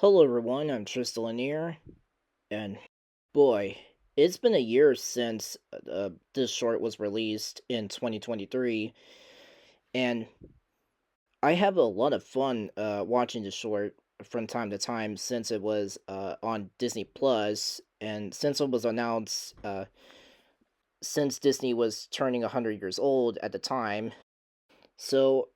Hello, everyone. I'm Tristan Lanier, and boy, it's been a year since this short was released in 2023, and I have a lot of fun watching the short from time to time since it was on Disney Plus, and since it was announced, since Disney was turning 100 years old at the time. So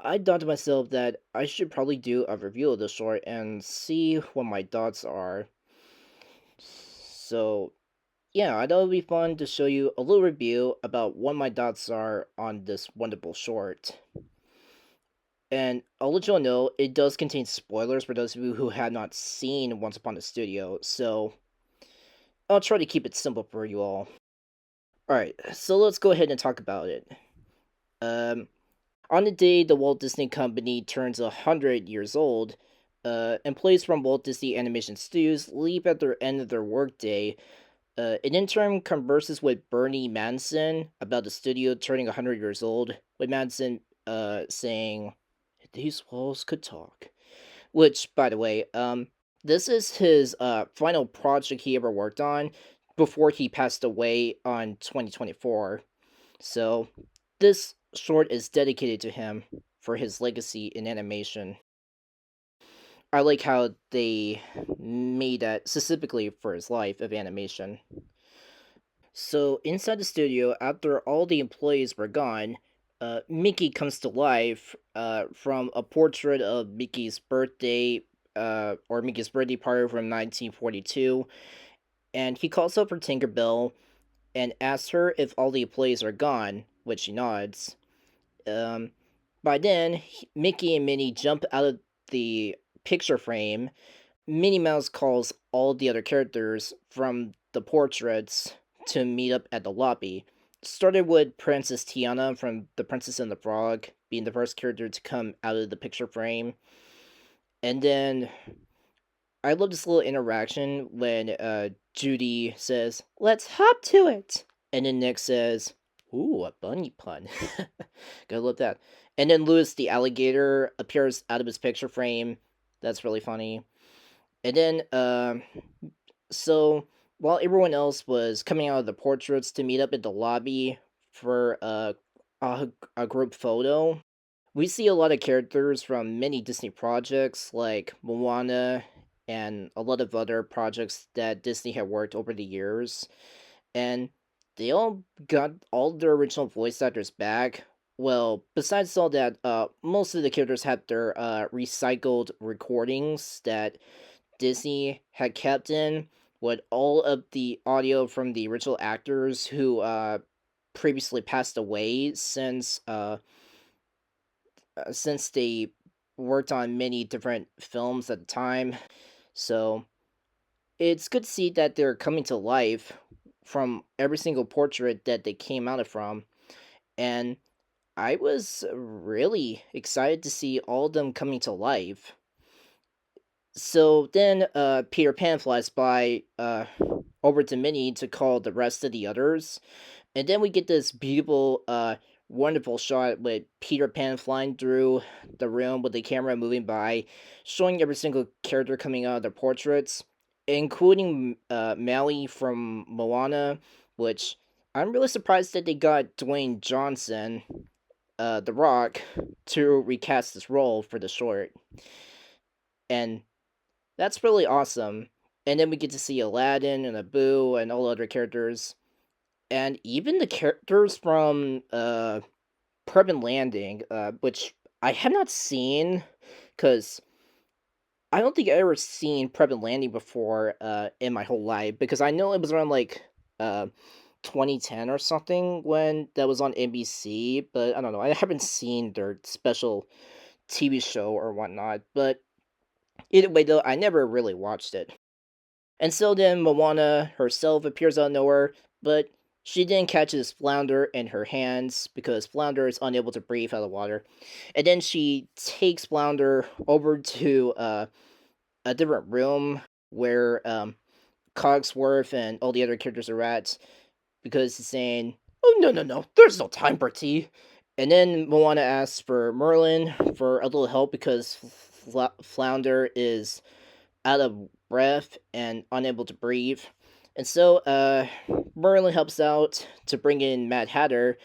I thought to myself that I should probably do a review of the short and see what my thoughts are. So yeah, I thought it would be fun to show you a little review about what my thoughts are on this wonderful short. And I'll let you all know it does contain spoilers for those of you who have not seen Once Upon a Studio, so I'll try to keep it simple for you all. Alright, so let's go ahead and talk about it. Um, on the day the Walt Disney Company turns 100 years old, employees from Walt Disney Animation Studios leave at the end of their workday. An intern converses with Bernie Manson about the studio turning 100 years old, with Manson saying, "These walls could talk." Which, by the way, this is his final project he ever worked on before he passed away on 2024. So, this short is dedicated to him for his legacy in animation. I like how they made that specifically for his life of animation. So inside the studio, after all the employees were gone, Mickey comes to life from a portrait of Mickey's birthday, or Mickey's birthday party from 1942, and he calls up for Tinkerbell and asks her if all the employees are gone, which she nods. Um, by then, Mickey and Minnie jump out of the picture frame. Minnie Mouse calls all the other characters from the portraits to meet up at the lobby. Started with Princess Tiana from The Princess and the Frog being the first character to come out of the picture frame. And then I love this little interaction when Judy says, "Let's hop to it." And then Nick says, "Ooh, a bunny pun." Gotta love that. And then Louis the alligator appears out of his picture frame. That's really funny. And then, so while everyone else was coming out of the portraits to meet up at the lobby for a group photo, we see a lot of characters from many Disney projects like Moana and a lot of other projects that Disney had worked over the years. And they all got all their original voice actors back. Well, besides all that, most of the characters had their recycled recordings that Disney had kept in with all of the audio from the original actors who previously passed away since they worked on many different films at the time. So it's good to see that they're coming to life from every single portrait that they came out of from. And I was really excited to see all of them coming to life. So then Peter Pan flies by over to Minnie to call the rest of the others. And then we get this beautiful, wonderful shot with Peter Pan flying through the room with the camera moving by, showing every single character coming out of their portraits, including Maui from Moana, which I'm really surprised that they got Dwayne Johnson, The Rock, to recast this role for the short. And that's really awesome. And then we get to see Aladdin and Abu and all other characters. And even the characters from Prep and Landing, which I have not seen, because I don't think I ever seen Prep and Landing before in my whole life, because I know it was around like uh, 2010 or something when that was on NBC, but I don't know. I haven't seen their special TV show or whatnot, but either way, though, I never really watched it. And so then Moana herself appears out of nowhere, but she then catches Flounder in her hands because Flounder is unable to breathe out of the water. And then she takes Flounder over to a different room where Cogsworth and all the other characters are at because he's saying, "Oh, no, no, no, there's no time for tea." And then Moana asks for Merlin for a little help because Flounder is out of breath and unable to breathe. And so Merlin helps out to bring in Mad Hatter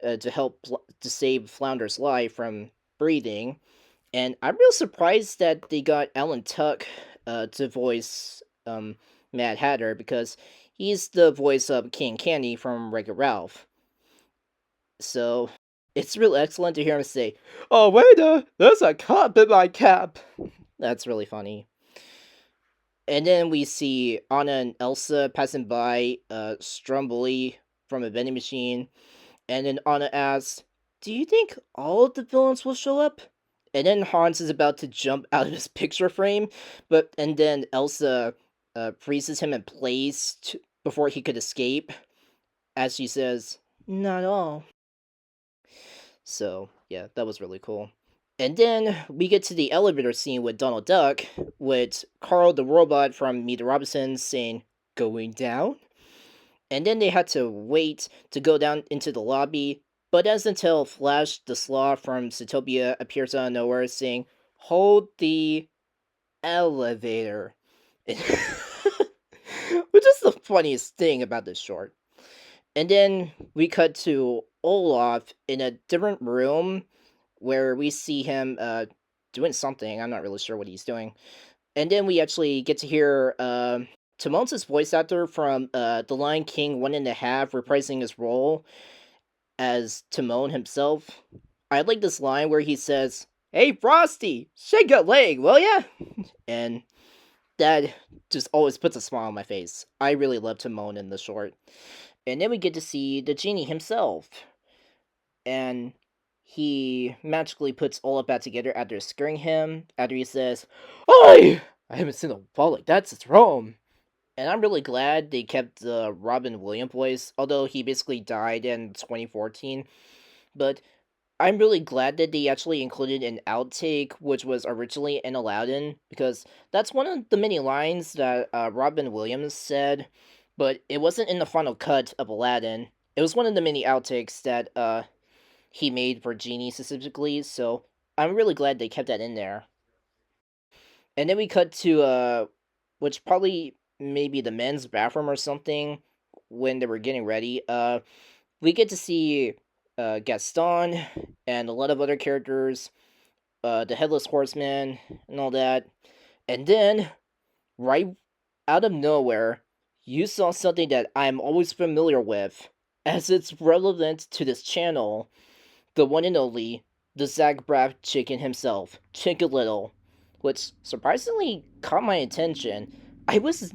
to help to save Flounder's life from breathing. And I'm real surprised that they got Alan Tuck to voice Mad Hatter because he's the voice of King Candy from Wreck-It Ralph. So it's real excellent to hear him say, "Oh waiter, there's a cop in my cap." That's really funny. And then we see Anna and Elsa passing by Stromboli from a vending machine. And then Anna asks, "Do you think all of the villains will show up?" And then Hans is about to jump out of his picture frame, and then Elsa freezes him in place before he could escape, as she says, "Not all." So yeah, that was really cool. And then we get to the elevator scene with Donald Duck, with Carl the robot from Meet the Robinsons saying, "Going down?" And then they had to wait to go down into the lobby, but as until Flash the Sloth from Zootopia appears out of nowhere saying, "Hold the elevator." Which is the funniest thing about this short. And then we cut to Olaf in a different room where we see him doing something. I'm not really sure what he's doing. And then we actually get to hear Timon's voice actor from The Lion King 1.5 reprising his role as Timon himself. I like this line where he says, "Hey Frosty, shake a leg, will ya?" And that just always puts a smile on my face. I really love Timon in the short. And then we get to see the genie himself. And he magically puts Olaf back together after scaring him, after he says, I haven't seen a fall like that since Rome." And I'm really glad they kept the Robin Williams voice, although he basically died in 2014. But I'm really glad that they actually included an outtake, which was originally in Aladdin, because that's one of the many lines that Robin Williams said, but it wasn't in the final cut of Aladdin. It was one of the many outtakes that he made for Genie specifically, so I'm really glad they kept that in there. And then we cut to which probably maybe the men's bathroom or something when they were getting ready. We get to see Gaston and a lot of other characters, the Headless Horseman and all that. And then, right out of nowhere, you saw something that I'm always familiar with, as it's relevant to this channel. The one and only, the Zach Braff chicken himself, Chicken Little, which surprisingly caught my attention. I was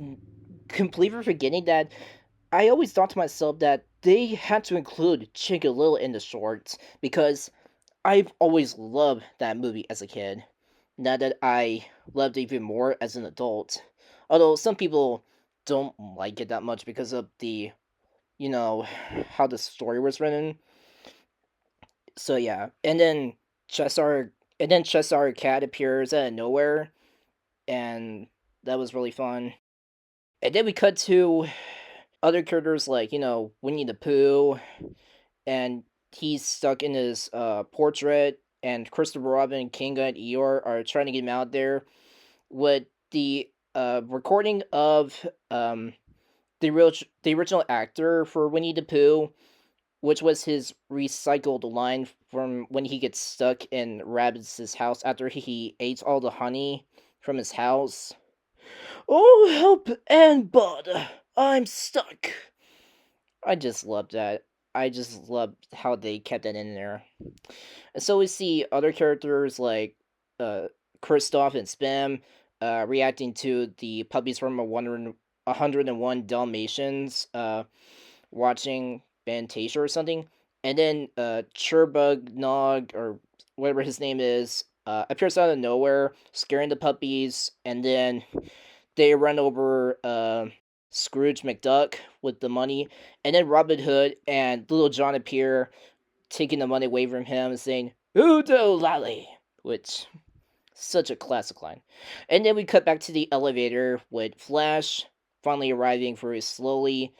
completely forgetting that I always thought to myself that they had to include Chicken Little in the shorts because I've always loved that movie as a kid. Now that I loved it even more as an adult. Although some people don't like it that much because of the, how the story was written. So yeah, and then Cheshire Cat appears out of nowhere, and that was really fun. And then we cut to other characters like Winnie the Pooh, and he's stuck in his portrait, and Christopher Robin, Kinga, and Eeyore are trying to get him out there with the recording of the original actor for Winnie the Pooh, which was his recycled line from when he gets stuck in Rabbids' house after he ate all the honey from his house. "Oh, help and Bud, I'm stuck." I just loved that. I just loved how they kept that in there. And so we see other characters like uh, Kristoff and Spam reacting to the puppies from 101 Dalmatians watching Fantasia or something. And then Churbug Nog, or whatever his name is, appears out of nowhere, scaring the puppies, and then they run over Scrooge McDuck with the money, and then Robin Hood and Little John appear, taking the money away from him and saying, "Udo Lally," which such a classic line. And then we cut back to the elevator with Flash finally arriving very slowly,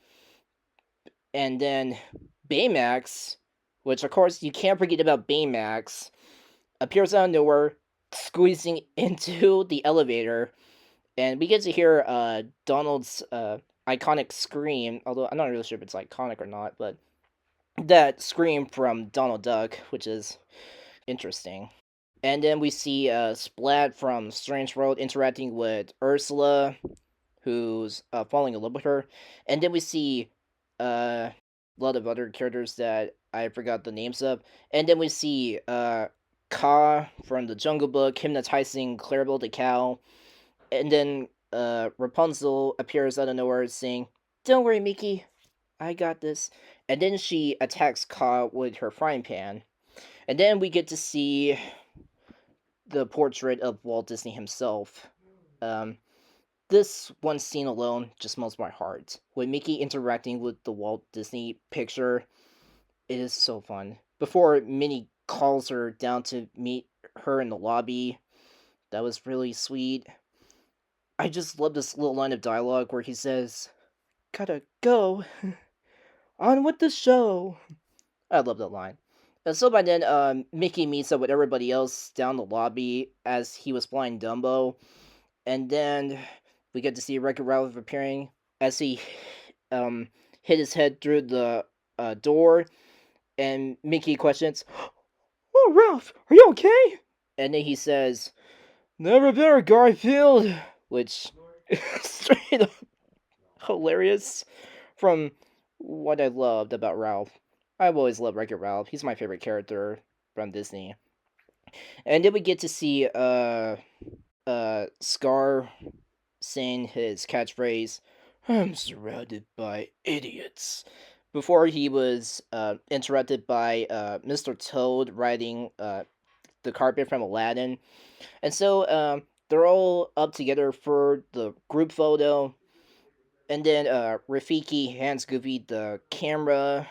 and then Baymax, which of course you can't forget about Baymax, appears out of nowhere, squeezing into the elevator, and we get to hear Donald's iconic scream. Although I'm not really sure if it's iconic or not, but that scream from Donald Duck, which is interesting. And then we see Splat from Strange World interacting with Ursula, who's falling in love with her. And then we see a lot of other characters that I forgot the names of. And then we see Ka from the Jungle Book hypnotizing Clarabelle the cow. And then Rapunzel appears out of nowhere saying, "Don't worry, Mickey, I got this." And then she attacks Ka with her frying pan. And then we get to see the portrait of Walt Disney himself. Um, this one scene alone just melts my heart. With Mickey interacting with the Walt Disney picture, it is so fun. Before Minnie calls her down to meet her in the lobby, that was really sweet. I just love this little line of dialogue where he says, "Gotta go, on with the show." I love that line. And so by then, Mickey meets up with everybody else down the lobby as he was flying Dumbo, and then we get to see Wreck-It Ralph appearing as he hit his head through the door, and Mickey questions, "Oh, Ralph, are you okay?" And then he says, "Never better, Garfield," which is straight up hilarious from what I loved about Ralph. I've always loved Wreck-It Ralph. He's my favorite character from Disney. And then we get to see Scar saying his catchphrase, "I'm surrounded by idiots," before he was interrupted by Mr. Toad riding the carpet from Aladdin. And so they're all up together for the group photo. And then Rafiki hands Goofy the camera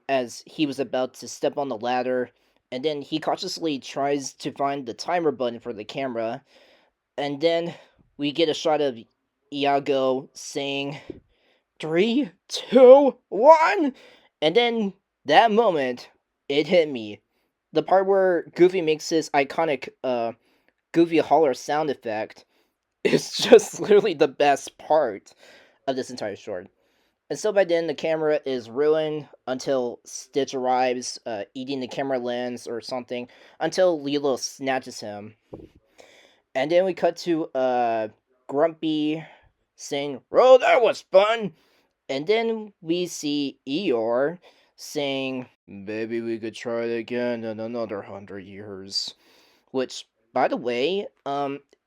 as he was about to step on the ladder. And then he cautiously tries to find the timer button for the camera. And then we get a shot of Iago saying, "Three, two, one." And then that moment, it hit me. The part where Goofy makes his iconic Goofy holler sound effect is just literally the best part of this entire short. And so by then, the camera is ruined until Stitch arrives, eating the camera lens or something, until Lilo snatches him. And then we cut to Grumpy saying, "Oh, that was fun." And then we see Eeyore saying, "Maybe we could try it again in another 100 years." Which, by the way,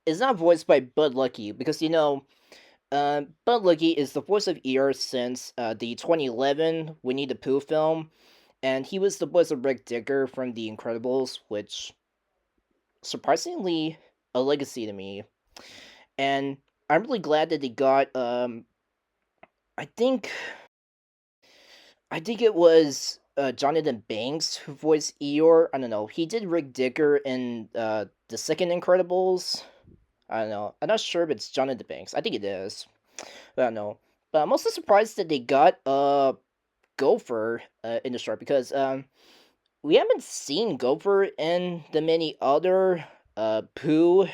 is not voiced by Bud Lucky, because Bud Lucky is the voice of Eeyore since the 2011 Winnie the Pooh film, and he was the voice of Rick Dicker from The Incredibles, which surprisingly a legacy to me. And I'm really glad that they got I think I think it was Jonathan Banks who voiced Eeyore. I don't know. He did Rick Dicker in the second Incredibles. I don't know. I'm not sure if it's Jonathan Banks. I think it is. I don't know. But I'm also surprised that they got Gopher in the short, because we haven't seen Gopher in the many other Pooh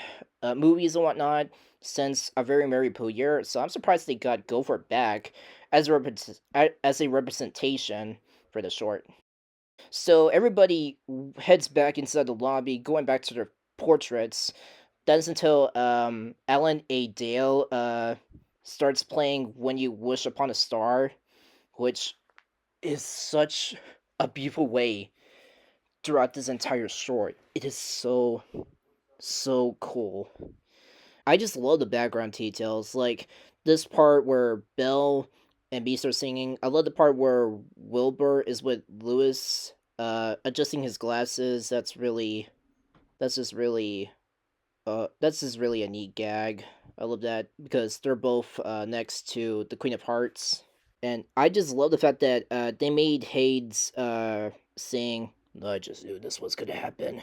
movies and whatnot since A Very Merry Pooh Year. So I'm surprised they got Gopher back as a representation for the short. So everybody heads back inside the lobby, going back to their portraits. That's until Alan A. Dale starts playing "When You Wish Upon a Star," which is such a beautiful way throughout this entire short. It is so cool. I just love the background details, like this part where Belle and Beast are singing. I love the part where Wilbur is with Lewis, adjusting his glasses. That's just really that's just really a neat gag. I love that because they're both next to the Queen of Hearts. And I just love the fact that they made Hades sing, "I just knew this was gonna happen."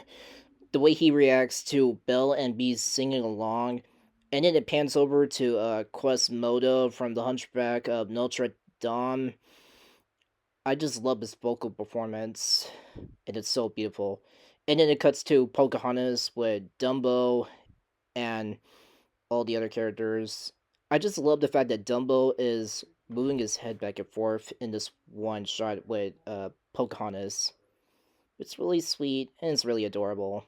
The way he reacts to Belle and Beast singing along, and then it pans over to Quasimodo from The Hunchback of Notre Dame. I just love his vocal performance, and it's so beautiful. And then it cuts to Pocahontas with Dumbo and all the other characters. I just love the fact that Dumbo is moving his head back and forth in this one shot with Pocahontas. It's really sweet and it's really adorable.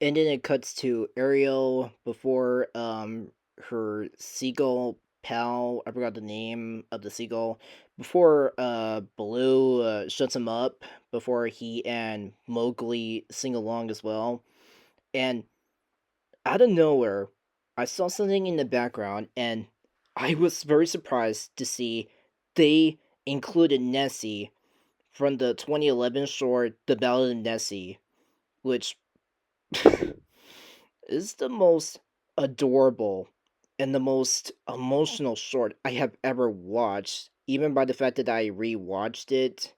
And then it cuts to Ariel before her seagull pal, I forgot the name of the seagull, before Baloo shuts him up, before he and Mowgli sing along as well. And out of nowhere, I saw something in the background, and I was very surprised to see they included Nessie from the 2011 short The Ballad of Nessie, which is the most adorable and the most emotional short I have ever watched. Even by the fact that I rewatched it,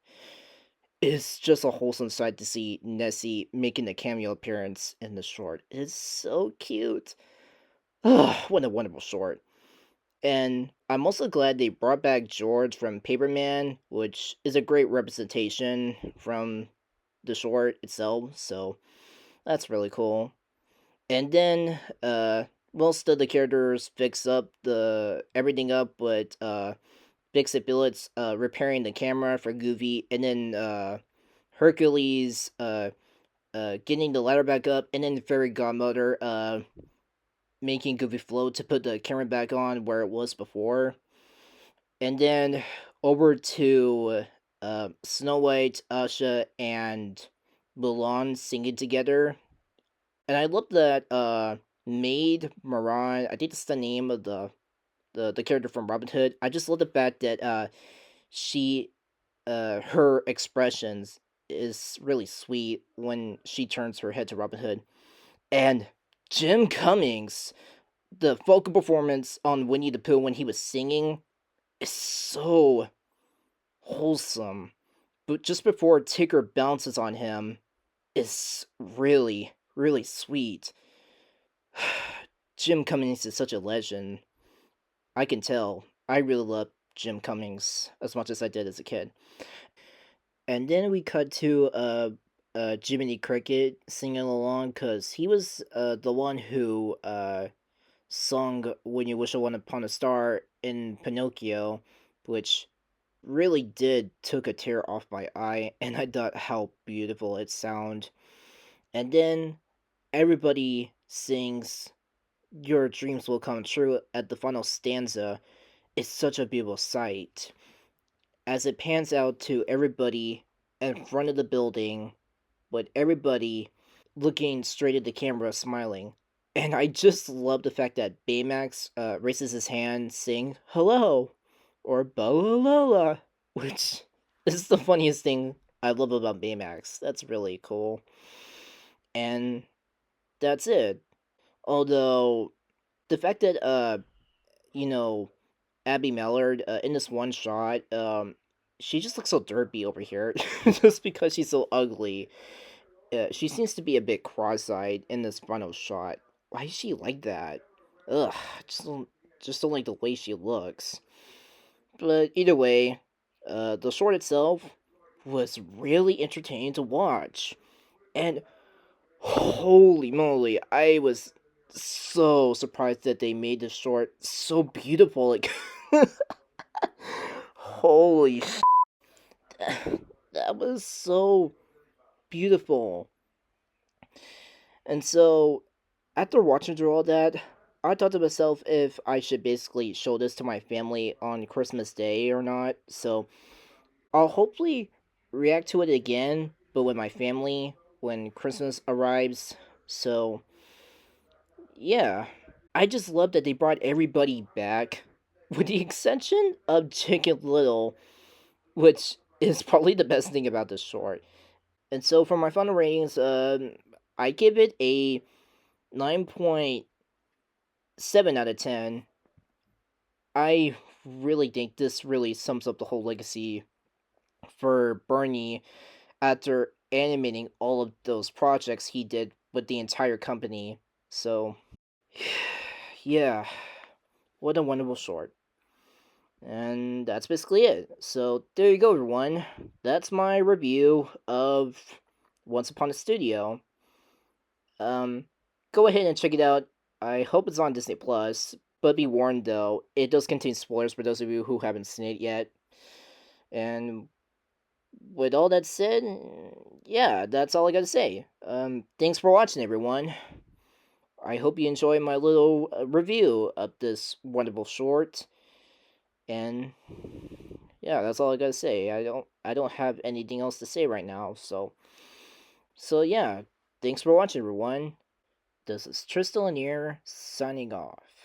it's just a wholesome sight to see Nessie making a cameo appearance in the short. It's so cute. What a wonderful short. And I'm also glad they brought back George from Paperman, which is a great representation from the short itself, so that's really cool. And then most of the characters fix up the everything up with Fix It Billets repairing the camera for Goofy, and then Hercules getting the ladder back up, and then the fairy godmother making Goofy float to put the camera back on where it was before. And then over to Snow White, Asha, and Mulan singing together. And I love that Maid Moran, I think that's the name of the character from Robin Hood. I just love the fact that she her expressions is really sweet when she turns her head to Robin Hood. And Jim Cummings, the vocal performance on Winnie the Pooh when he was singing is so wholesome. But just before Tigger bounces on him is really, really sweet. Jim Cummings is such a legend. I can tell. I really love Jim Cummings as much as I did as a kid. And then we cut to Jiminy Cricket singing along because he was the one who sung "When You Wish Upon a Star" in Pinocchio, which really did took a tear off my eye, and I thought how beautiful it sounded. And then everybody sings "Your Dreams Will Come True" at the final stanza. It's such a beautiful sight as it pans out to everybody in front of the building, with everybody looking straight at the camera, smiling. And I just love the fact that Baymax raises his hand, saying "hello" or "Bololola," which is the funniest thing I love about Baymax. That's really cool. And that's it. Although the fact that you know, Abby Mallard in this one shot, she just looks so derpy over here, just because she's so ugly. She seems to be a bit cross-eyed in this final shot. Why is she like that? Ugh, just don't like the way she looks. But either way, the short itself was really entertaining to watch, and holy moly, I was so surprised that they made this short so beautiful. Like, holy that was so beautiful. And so, after watching through all that, I thought to myself if I should basically show this to my family on Christmas Day or not. So, I'll hopefully react to it again, but with my family when Christmas arrives. So, yeah. I just love that they brought everybody back, with the exception of Chicken Little, which is probably the best thing about this short. And so for my final ratings, I give it a 9.7 out of 10. I really think this really sums up the whole legacy for Bernie after animating all of those projects he did with the entire company. So, yeah, what a wonderful short. And that's basically it. So there you go, everyone. That's my review of Once Upon a Studio. Um, Go ahead and check it out. I hope it's on Disney Plus. But be warned though, it does contain spoilers for those of you who haven't seen it yet. And with all that said, yeah, that's all I gotta say. Thanks for watching, everyone. I hope you enjoy my little review of this wonderful short. And yeah, that's all I gotta say. I don't have anything else to say right now. So yeah, thanks for watching, everyone. This is Tristan Lanier signing off.